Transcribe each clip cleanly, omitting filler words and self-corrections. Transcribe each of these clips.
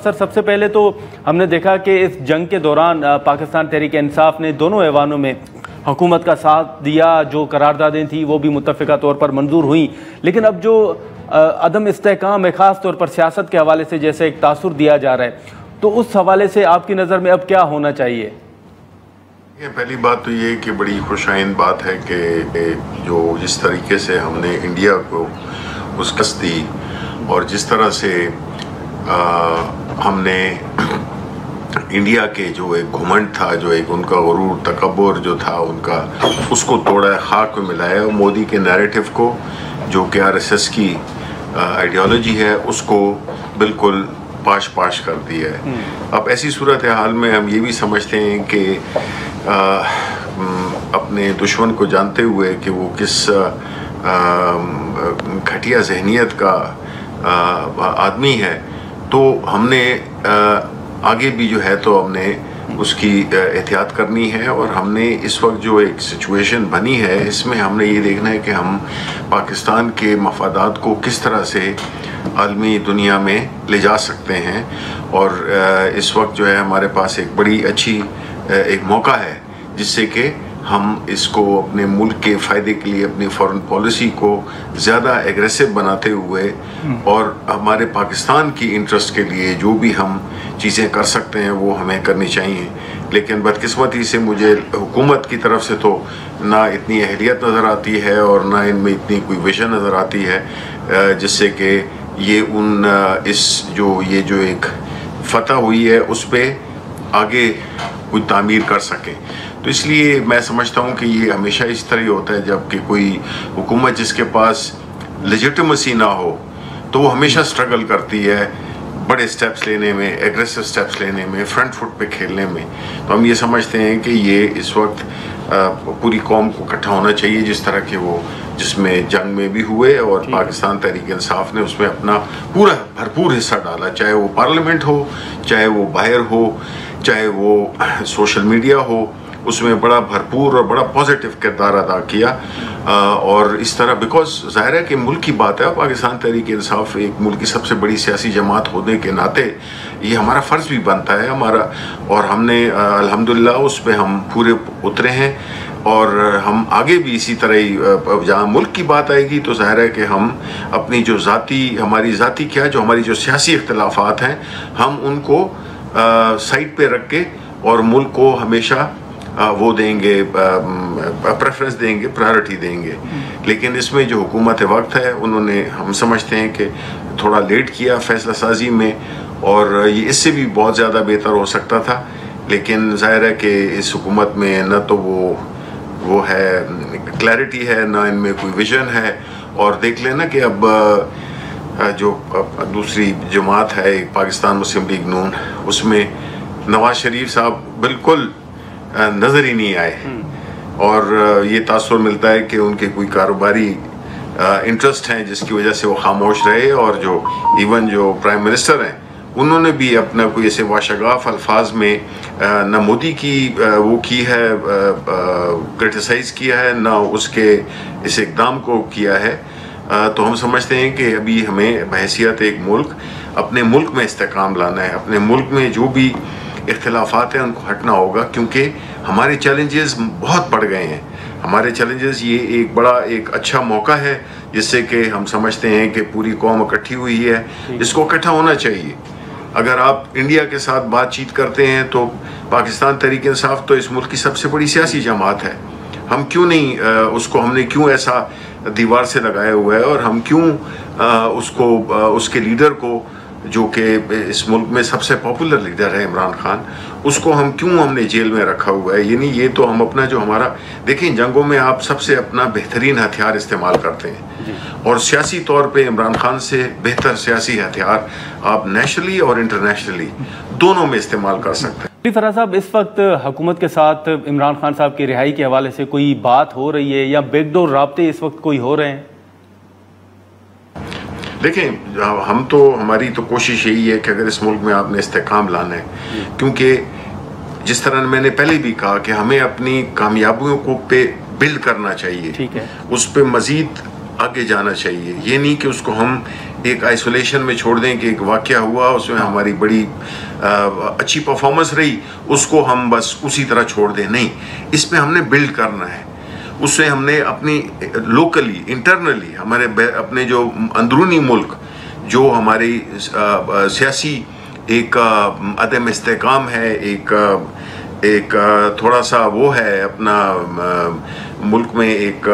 Sir, सबसे पहले तो हमने देखा कि इस जंग के दौरान पाकिस्तान तहरीक इंसाफ ने दोनों ऐवानों में हुकूमत का साथ दिया। जो करारदादें थी वो भी मुत्तफ़िका तौर पर मंजूर हुई, लेकिन अब जो अदम इस्तेहकाम है ख़ास तौर पर सियासत के हवाले से जैसे एक तासुर दिया जा रहा है, तो उस हवाले से आपकी नज़र में अब क्या होना चाहिए? पहली बात तो ये कि बड़ी खुशाइन बात है कि जो जिस तरीके से हमने इंडिया को उसकस दी और जिस तरह से हमने इंडिया के जो एक घुमंड था, जो एक उनका गुरूर तकब्बुर जो था उनका, उसको तोड़ा खाक में मिलाया। मोदी के नैरेटिव को, जो कि आरएसएस की आइडियोलॉजी है, उसको बिल्कुल पाश पाश कर दिया है। अब ऐसी सूरत हाल में हम ये भी समझते हैं कि अपने दुश्मन को जानते हुए कि वो किस घटिया जहनियत का आदमी है, तो हमने आगे भी जो है तो हमने उसकी एहतियात करनी है। और हमने इस वक्त जो एक सिचुएशन बनी है, इसमें हमने ये देखना है कि हम पाकिस्तान के मफादात को किस तरह से आलमी दुनिया में ले जा सकते हैं। और इस वक्त जो है हमारे पास एक बड़ी अच्छी एक मौका है जिससे कि हम इसको अपने मुल्क के फ़ायदे के लिए अपनी फॉरेन पॉलिसी को ज़्यादा एग्रेसिव बनाते हुए और हमारे पाकिस्तान की इंटरेस्ट के लिए जो भी हम चीज़ें कर सकते हैं वो हमें करनी चाहिए। लेकिन बदकिस्मती से मुझे हुकूमत की तरफ से तो ना इतनी अहलियत नज़र आती है और ना इनमें इतनी कोई विजन नज़र आती है जिससे कि ये ये जो एक फतह हुई है उस पर आगे कोई तामीर कर सकें। तो इसलिए मैं समझता हूँ कि ये हमेशा इस तरह होता है, जबकि कोई हुकूमत जिसके पास लेजिटिमेसी ना हो तो वो हमेशा स्ट्रगल करती है बड़े स्टेप्स लेने में, एग्रेसिव स्टेप्स लेने में, फ्रंट फुट पे खेलने में। तो हम ये समझते हैं कि ये इस वक्त पूरी कौम को इकट्ठा होना चाहिए, जिस तरह के वो जिसमें जंग में भी हुए और पाकिस्तान तहरीक इंसाफ ने उसमें अपना पूरा भरपूर हिस्सा डाला, चाहे वो पार्लियामेंट हो, चाहे वो बाहर हो, चाहे वो सोशल मीडिया हो, उसमें बड़ा भरपूर और बड़ा पॉजिटिव किरदार अदा किया। और इस तरह बिकॉज ज़ाहिर है कि मुल्क की बात है, पाकिस्तान तहरीक इंसाफ एक मुल्क की सबसे बड़ी सियासी जमात होने के नाते ये हमारा फ़र्ज़ भी बनता है हमारा, और हमने अल्हम्दुलिल्लाह उस पर हम पूरे उतरे हैं। और हम आगे भी इसी तरह ही, जहाँ मुल्क की बात आएगी तो ज़ाहिर है कि हम अपनी जो हमारी ज़ाती क्या, जो हमारी जो सियासी इख्तिलाफ़ात हैं, हम उनको साइड पे रख के और मुल्क को हमेशा वो देंगे, प्रेफरेंस देंगे, प्रायोरिटी देंगे। लेकिन इसमें जो हुकूमत वक्त है, उन्होंने, हम समझते हैं कि थोड़ा लेट किया फैसला साजी में, और ये इससे भी बहुत ज़्यादा बेहतर हो सकता था। लेकिन ज़ाहिर है कि इस हुकूमत में न तो वो है क्लैरिटी है, ना इनमें कोई विजन है। और देख लेना कि अब जो दूसरी जमात है पाकिस्तान मुस्लिम लीग नून, उसमें नवाज शरीफ साहब बिल्कुल नज़र ही नहीं आए, और ये तासुर मिलता है कि उनके कोई कारोबारी इंटरेस्ट हैं जिसकी वजह से वो खामोश रहे। और जो इवन जो प्राइम मिनिस्टर हैं, उन्होंने भी अपना कोई ऐसे वाशगाफ अल्फाज में न मोदी की वो की है, क्रिटिसाइज किया है, ना उसके इस इक़दाम को किया है। तो हम समझते हैं कि अभी हमें बहैसियत एक मुल्क, अपने मुल्क में इस्तेकाम लाना है, अपने मुल्क में जो भी इख्तिलाफात हैं उनको हटना होगा, क्योंकि हमारे चैलेंजेस बहुत बढ़ गए हैं। हमारे चैलेंजेस, ये एक अच्छा मौका है जिससे कि हम समझते हैं कि पूरी कौम इकट्ठी हुई है, इसको इकट्ठा होना चाहिए। अगर आप इंडिया के साथ बातचीत करते हैं तो पाकिस्तान तहरीक इंसाफ तो इस मुल्क की सबसे बड़ी सियासी जमात है, हम क्यों नहीं हमने क्यों ऐसा दीवार से लगाया हुआ है, और हम क्यों उसके लीडर को, जो कि इस मुल्क में सबसे पॉपुलर लीडर है इमरान खान, उसको हमने जेल में रखा हुआ है। यानी ये तो हम अपना जो हमारा, देखें जंगों में आप सबसे अपना बेहतरीन हथियार इस्तेमाल करते हैं, और सियासी तौर पे इमरान खान से बेहतर सियासी हथियार आप नेशनली और इंटरनेशनली दोनों में इस्तेमाल कर सकते हैं। फराज साहब, इस वक्त हुकूमत के साथ इमरान खान साहब की रिहाई के हवाले से कोई बात हो रही है या बैकडोर राब्ते इस वक्त कोई हो रहे हैं? देखें, हमारी तो कोशिश यही है कि अगर इस मुल्क में आपने इस्तेकाम लाना है, क्योंकि जिस तरह मैंने पहले भी कहा कि हमें अपनी कामयाबियों को पे बिल्ड करना चाहिए, ठीक है, उस पे मजीद आगे जाना चाहिए। ये नहीं कि उसको हम एक आइसोलेशन में छोड़ दें कि एक वाक़या हुआ उसमें हमारी बड़ी अच्छी परफॉर्मेंस रही, उसको हम बस उसी तरह छोड़ दें। नहीं, इसमें हमने बिल्ड करना है। उससे हमने अपनी लोकली इंटरनली हमारे अपने जो अंदरूनी मुल्क जो हमारी सियासी एक अदम इस्तेकाम है, एक थोड़ा सा वो है अपना मुल्क में एक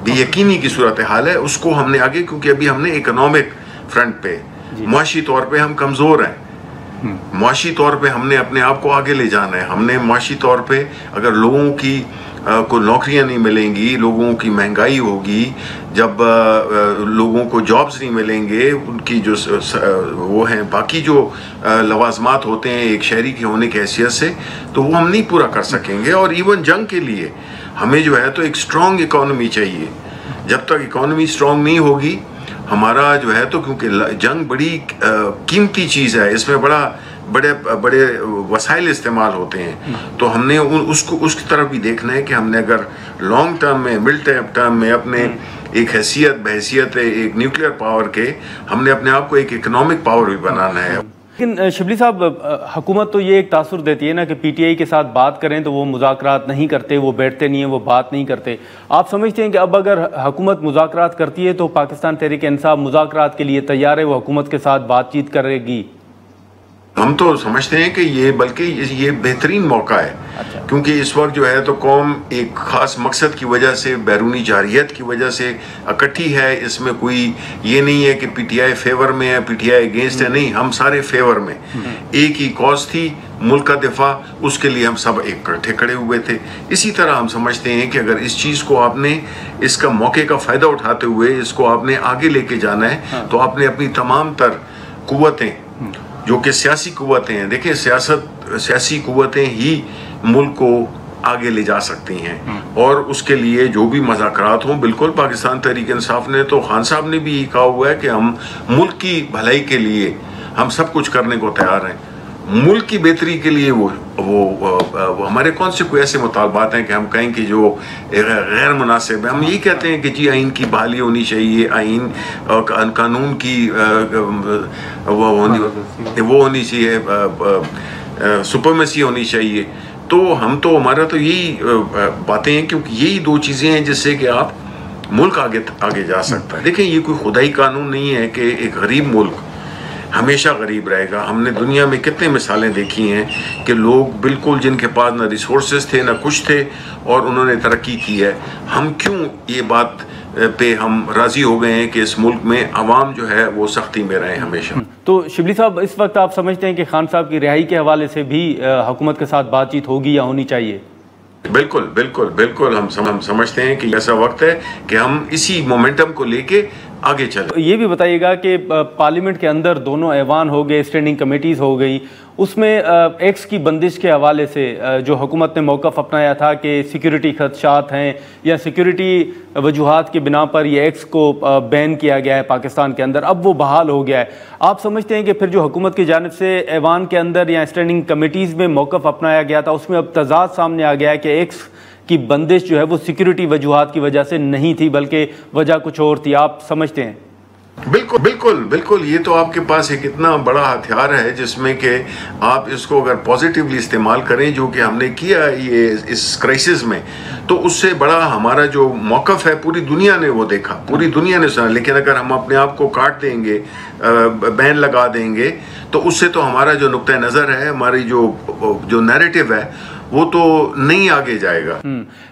बेयकीनी की सूरत हाल है, उसको हमने आगे, क्योंकि अभी हमने इकोनॉमिक फ्रंट पे मुआशी तौर पे हम कमज़ोर हैं। मुआशी तौर पे हमने अपने आप को आगे ले जाना है। हमने मुआशी तौर पे अगर लोगों की को नौकरियां नहीं मिलेंगी, लोगों की महंगाई होगी, जब लोगों को जॉब्स नहीं मिलेंगे, उनकी जो वो हैं बाकी जो लवाजमात होते हैं एक शहरी के होने की हैसियत से, तो वो हम नहीं पूरा कर सकेंगे। और इवन जंग के लिए हमें जो है तो एक स्ट्रॉन्ग इकॉनमी चाहिए। जब तक इकॉनमी स्ट्रॉन्ग नहीं होगी हमारा जो है तो, क्योंकि जंग बड़ी कीमती चीज़ है, इसमें बड़े वसाइल इस्तेमाल होते हैं, तो हमने उसको उसकी तरफ भी देखना है कि हमने अगर लॉन्ग टर्म में, मिड टर्म में अपने एक बहैसियत एक न्यूक्लियर पावर के हमने अपने आप को एक इकोनॉमिक पावर भी बनाना है। लेकिन शिबली साहब, हुकूमत तो ये एक तासुर देती है ना कि पीटीआई के साथ बात करें तो वो मुज़ाकरात नहीं करते, वो बैठते नहीं हैं, वो बात नहीं करते। आप समझते हैं कि अब अगर हुकूमत मुज़ाकरात करती है तो पाकिस्तान तहरीक इंसाफ मुज़ाकरात के लिए तैयार है, वो हुकूमत के साथ बातचीत करेगी? हम तो समझते हैं कि बल्कि ये बेहतरीन मौका है। अच्छा। क्योंकि इस वक्त जो है तो कौम एक ख़ास मकसद की वजह से, बैरूनी जारियत की वजह से इकट्ठी है। इसमें कोई ये नहीं है कि पीटीआई फेवर में है, पीटीआई अगेंस्ट है, नहीं, हम सारे फेवर में। एक ही कॉज थी, मुल्क का दिफा, उसके लिए हम सब इकट्ठे खड़े हुए थे। इसी तरह हम समझते हैं कि अगर इस चीज़ को आपने, इसका मौके का फ़ायदा उठाते हुए इसको आपने आगे लेके जाना है, तो आपने अपनी तमाम तर कुव्वतें जो कि सियासी कुव्वतें हैं, देखिए सियासी कुव्वतें ही मुल्क को आगे ले जा सकती हैं। और उसके लिए जो भी मुज़ाकरात हों, बिल्कुल पाकिस्तान तहरीक इंसाफ ने तो, खान साहब ने भी यही कहा हुआ है कि हम मुल्क की भलाई के लिए हम सब कुछ करने को तैयार हैं। मुल्क की बेहतरी के लिए वो हमारे कौन से कोई ऐसे मुतालबात हैं कि हम कहें कि जो गैर मुनासिब है? हम यही कहते हैं कि जी आइन की बहाली होनी चाहिए, आइन और कानून की वो होनी चाहिए, सुपरमेसी होनी चाहिए। तो हम तो, हमारा तो यही बातें हैं, क्योंकि यही दो चीज़ें हैं जिससे कि आप मुल्क आगे जा सकता है। देखिए, ये कोई खुदाई कानून नहीं है कि एक गरीब मुल्क हमेशा गरीब रहेगा। हमने दुनिया में कितने मिसालें देखी हैं कि लोग बिल्कुल जिनके पास ना रिसोर्सेज थे ना कुछ थे और उन्होंने तरक्की की है। हम क्यों ये बात पे हम राज़ी हो गए हैं कि इस मुल्क में आवाम जो है वो सख्ती में रहे हमेशा? तो शिबली साहब, इस वक्त आप समझते हैं कि खान साहब की रिहाई के हवाले से भी हुकूमत के साथ बातचीत होगी या होनी चाहिए? बिल्कुल बिल्कुल बिल्कुल, हम समझते हैं कि ऐसा वक्त है कि हम इसी मोमेंटम को लेके आगे चले। ये भी बताइएगा कि पार्लियामेंट के अंदर दोनों ऐवान हो गए, स्टैंडिंग कमेटीज़ हो गई, उसमें एक्स की बंदिश के हवाले से जो हुकूमत ने मौक़िफ़ अपनाया था कि सिक्योरिटी खदशात हैं या सिक्योरिटी वजूहात की बिना पर ये एक्स को बैन किया गया है पाकिस्तान के अंदर, अब वो बहाल हो गया है। आप समझते हैं कि फिर जो हुकूमत की जानिब से ऐवान के अंदर या स्टैंडिंग कमेटीज़ में मौक़िफ़ अपनाया गया था, उसमें अब तज़ाद सामने आ गया है कि एक्स की बंदिश जो है वो सिक्योरिटी वजूहात की वजह से नहीं थी, बल्कि वजह कुछ और थी? आप समझते हैं? बिल्कुल बिल्कुल बिल्कुल, ये तो आपके पास एक इतना बड़ा हथियार है जिसमें कि आप इसको अगर पॉजिटिवली इस्तेमाल करें, जो कि हमने किया ये इस क्राइसिस में, तो उससे बड़ा हमारा जो मौक़िफ़ है पूरी दुनिया ने वो देखा, पूरी दुनिया ने सुना। लेकिन अगर हम अपने आप को काट देंगे, बैन लगा देंगे, तो उससे तो हमारा जो नुक्ता नज़र है, हमारी जो नैरेटिव है, वो तो नहीं आगे जाएगा।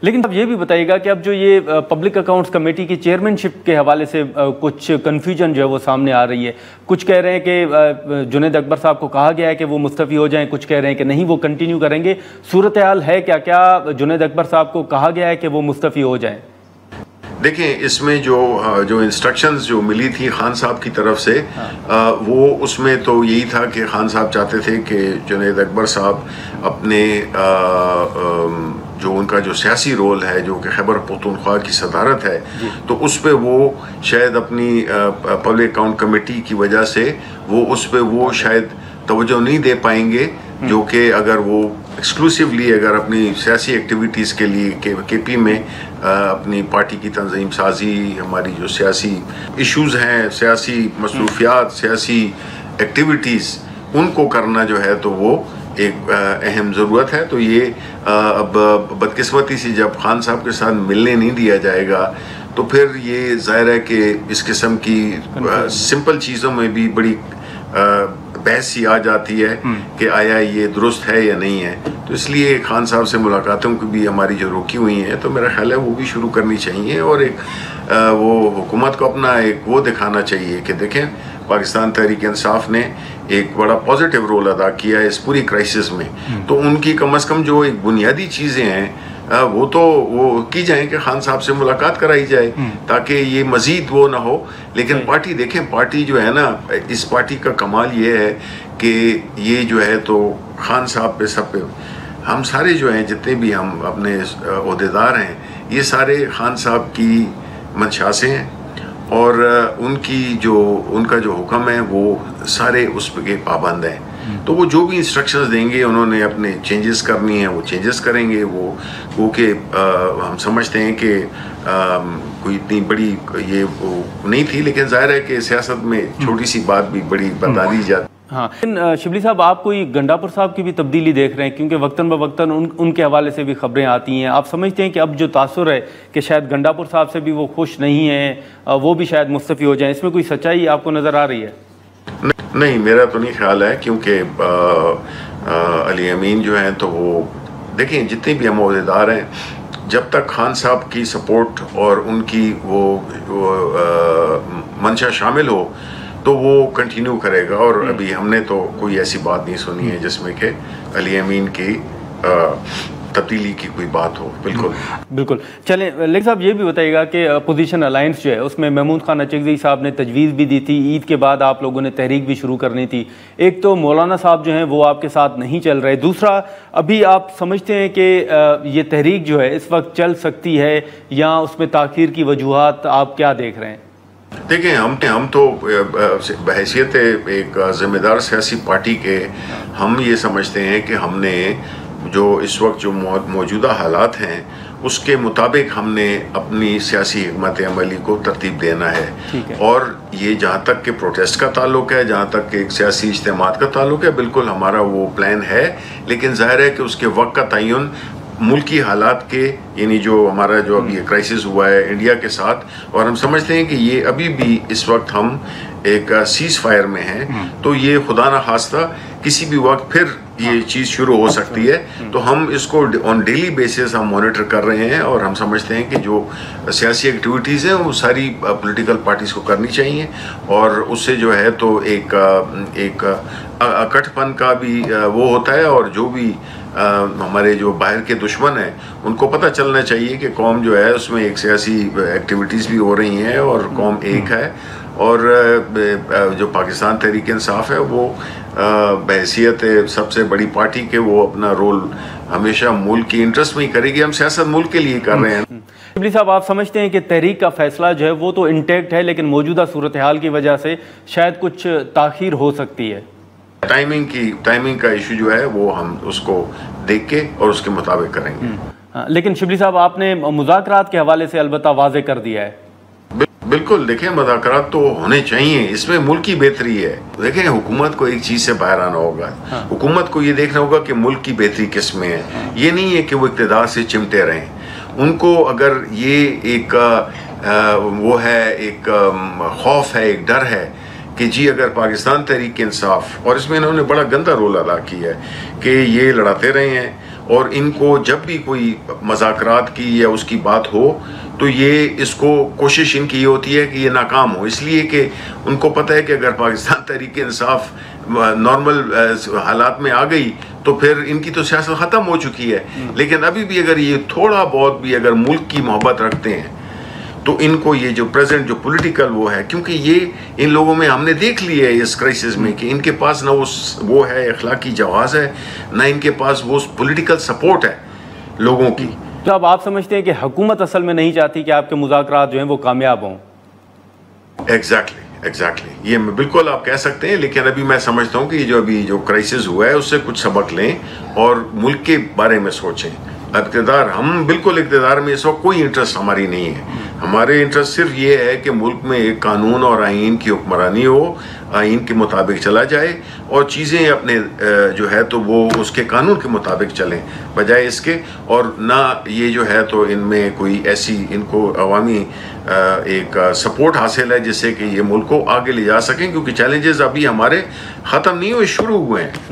लेकिन अब ये भी बताइएगा कि अब जो ये पब्लिक अकाउंट्स कमेटी की चेयरमैनशिप के हवाले से कुछ कन्फ्यूजन जो है वो सामने आ रही है। कुछ कह रहे हैं कि जुनैद अकबर साहब को कहा गया है कि वो मुस्तफ़ी हो जाएं, कुछ कह रहे हैं कि नहीं, वो कंटिन्यू करेंगे। सूरत हाल है क्या जुनैद अकबर साहब को कहा गया है कि वो मुस्तफ़ी हो जाएं? देखें, इसमें जो इंस्ट्रक्शंस जो मिली थी खान साहब की तरफ से, वो उसमें तो यही था कि खान साहब चाहते थे कि जुनैद अकबर साहब अपने जो उनका जो सियासी रोल है, जो कि खैबर पख्तूनख्वा की सदारत है, तो उस पर वो शायद अपनी पब्लिक अकाउंट कमेटी की वजह से वो उस पर वो शायद तवज्जो नहीं दे पाएंगे जो कि अगर वो एक्सक्लूसिवली अगर अपनी सियासी एक्टिविटीज़ के लिए केपी में अपनी पार्टी की तंजीम साजी, हमारी जो सियासी इश्यूज़ हैं, सियासी मसरूफियात, सियासी एक्टिविटीज़, उनको करना जो है तो वो एक अहम ज़रूरत है। तो ये अब बदकिस्मती से जब खान साहब के साथ मिलने नहीं दिया जाएगा तो फिर ये ज़ाहिर है कि इस किस्म की सिंपल चीज़ों में भी बड़ी बहस सी आ जाती है कि आया ये दुरुस्त है या नहीं है। तो इसलिए खान साहब से मुलाकातों की भी हमारी जो रोकी हुई हैं, तो मेरा ख्याल है वो भी शुरू करनी चाहिए और एक वो हुकूमत को अपना एक वो दिखाना चाहिए कि देखें पाकिस्तान तहरीक इंसाफ ने एक बड़ा पॉजिटिव रोल अदा किया है इस पूरी क्राइसिस में। तो उनकी कम से कम जो एक बुनियादी चीज़ें हैं वो तो वो की जाए कि खान साहब से मुलाकात कराई जाए ताकि ये मजीद वो ना हो। लेकिन पार्टी देखें, पार्टी जो है ना, इस पार्टी का कमाल ये है कि ये जो है तो खान साहब पे सब पे हम सारे जो हैं, जितने भी हम अपने ओहदेदार हैं, ये सारे खान साहब की मंशा से हैं और उनका जो हुक्म है वो सारे उस पे पाबंद हैं। तो वो जो भी इंस्ट्रक्शंस देंगे, उन्होंने अपने चेंजेस करनी है वो चेंजेस करेंगे। वो कि हम समझते हैं कि कोई इतनी बड़ी ये वो नहीं थी, लेकिन जाहिर है कि सियासत में छोटी सी बात भी बड़ी बता दी जाती। हाँ, लेकिन शिबली साहब, आप कोई गंडापुर साहब की भी तब्दीली देख रहे हैं? क्योंकि वक्तन ब वक्तन उनके हवाले से भी खबरें आती हैं। आप समझते हैं कि अब जो तासुर है कि शायद गंडापुर साहब से भी वो खुश नहीं हैं, वो भी शायद मुस्तफ़ी हो जाएं, इसमें कोई सच्चाई आपको नज़र आ रही है? नहीं, मेरा तो नहीं ख्याल है, क्योंकि अली अमीन जो हैं तो वो देखें, जितने भी हम ओहदेदार हैं, जब तक खान साहब की सपोर्ट और उनकी वो मंशा शामिल हो तो वो कंटिन्यू करेगा। और अभी हमने तो कोई ऐसी बात नहीं सुनी है जिसमें कि अली अमीन की तब्दीली की कोई बात हो। बिल्कुल। चलें, लेकिन साहब ये भी बताइएगा कि अपोजिशन अलायंस जो है उसमें महमूद खान अचकज़ई साहब ने तजवीज़ भी दी थी, ईद के बाद आप लोगों ने तहरीक भी शुरू करनी थी। एक तो मौलाना साहब जो हैं वो आपके साथ नहीं चल रहे, दूसरा अभी आप समझते हैं कि ये तहरीक जो है इस वक्त चल सकती है या उसमें ताख़ीर की वजूहात आप क्या देख रहे हैं? देखिए, हम तो बहैसियत एक ज़िम्मेदार सियासी पार्टी के हम ये समझते हैं कि हमने जो इस वक्त जो मौजूदा हालात हैं उसके मुताबिक हमने अपनी सियासी हिकमत अमली को तरतीब देना है। और ये जहाँ तक कि प्रोटेस्ट का ताल्लुक है, जहाँ तक कि एक सियासी इज्तिमात का ताल्लुक है, बिल्कुल हमारा वो प्लान है। लेकिन ज़ाहिर है कि उसके वक्त का तयन मुल्की हालात के, यानी जो हमारा जो अभी क्राइसिस हुआ है इंडिया के साथ, और हम समझते हैं कि ये अभी भी इस वक्त हम एक सीज फायर में हैं, तो ये खुदा ना खास्ता किसी भी वक्त फिर ये चीज़ शुरू हो सकती है। तो हम इसको ऑन डेली बेसिस हम मॉनिटर कर रहे हैं और हम समझते हैं कि जो सियासी एक्टिविटीज़ हैं वो सारी पॉलिटिकल पार्टीज़ को करनी चाहिए और उससे जो है तो एक अकठपन का भी वो होता है। और जो भी हमारे जो बाहर के दुश्मन हैं उनको पता चलना चाहिए कि कौम जो है उसमें एक सियासी एक्टिविटीज़ भी हो रही हैं और कौम एक है। और जो पाकिस्तान तहरीक इंसाफ है वो बहैसियत सबसे बड़ी पार्टी के वो अपना रोल हमेशा मुल्क की इंटरेस्ट में ही करेगी। हम सियासत मुल्क के लिए कर रहे हैं। शिबली साहब, आप समझते हैं कि तहरीक का फैसला जो है वो तो इंटैक्ट है, लेकिन मौजूदा सूरत हाल की वजह से शायद कुछ ताख़ीर हो सकती है? टाइमिंग का इशू जो है वो हम उसको देख के और उसके मुताबिक करेंगे। लेकिन शिबली साहब, आपने मुज़ाकरात के हवाले से अलबत्ता वाज़े कर दिया है। बिल्कुल, देखें, मुज़ाकरात तो होने चाहिए, इसमें मुल्क की बेहतरी है। देखें, हुकूमत को एक चीज़ से बाहर आना होगा। हुकूमत को ये देखना होगा कि मुल्क की बेहतरी किस में है। ये नहीं है कि वो इक़्तिदार से चिमटे रहें। उनको अगर ये एक वो है, एक खौफ है, एक डर है कि जी अगर पाकिस्तान तहरीक इंसाफ, और इसमें इन्होंने बड़ा गंदा रोल अदा किया है कि ये लड़ाते रहे हैं और इनको जब भी कोई मुज़ाकरात की या उसकी बात हो तो ये इसको कोशिश इनकी ये होती है कि ये नाकाम हो, इसलिए कि उनको पता है कि अगर पाकिस्तान तहरीक इंसाफ नॉर्मल हालात में आ गई तो फिर इनकी तो सियासत ख़त्म हो चुकी है। लेकिन अभी भी अगर ये थोड़ा बहुत भी अगर मुल्क की मोहब्बत रखते हैं तो इनको ये जो प्रेजेंट जो पॉलिटिकल वो है, क्योंकि ये इन लोगों में हमने देख लिया है इस क्राइसिस में कि इनके पास ना वो है अखलाकी जवाज़ है, ना इनके पास वो पॉलिटिकल सपोर्ट है लोगों की। तो अब आप समझते हैं कि हुकूमत असल में नहीं चाहती कि आपके मुज़ाकरात जो हैं वो कामयाब हों? एग्जैक्टली ये बिल्कुल आप कह सकते हैं, लेकिन अभी मैं समझता हूँ कि अभी जो क्राइसिस हुआ है उससे कुछ सबक लें और मुल्क के बारे में सोचें। इक़्तिदार, हम बिल्कुल इक़्तिदार में इस वक्त कोई इंटरेस्ट हमारी नहीं है। हमारे इंटरेस्ट सिर्फ ये है कि मुल्क में एक कानून और आइन की हुक्मरानी हो, आइन के मुताबिक चला जाए और चीज़ें अपने जो है तो वो उसके कानून के मुताबिक चलें बजाय इसके, और ना ये जो है तो इनमें कोई ऐसी इनको अवामी एक सपोर्ट हासिल है जिससे कि ये मुल्क को आगे ले जा सकें, क्योंकि चैलेंजेस अभी हमारे ख़त्म नहीं हुए, शुरू हुए हैं।